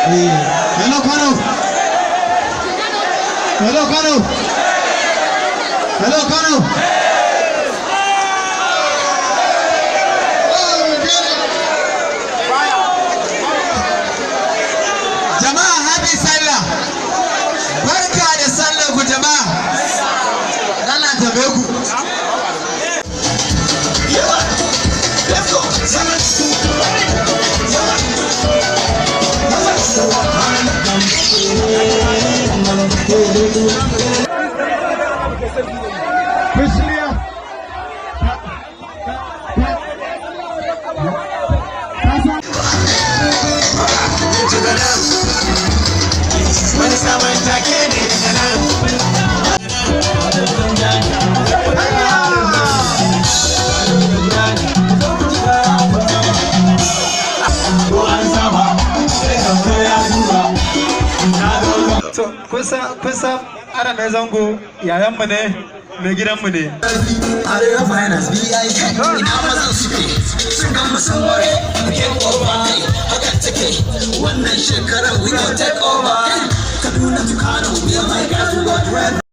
Hello Kano. Hello Kano. Hello Kano. Jama'a happy sallah. Barka da sallar ku jama'a. Allah ta bai ku. Let's go. kusa ana mai zango yayanmu ne mai gidanmu ne. Arewa finance BIK ina mazan suke sun gama sun ware take over haka take wannan shekarar we go take over Kaduna to Kano we are my guys we got red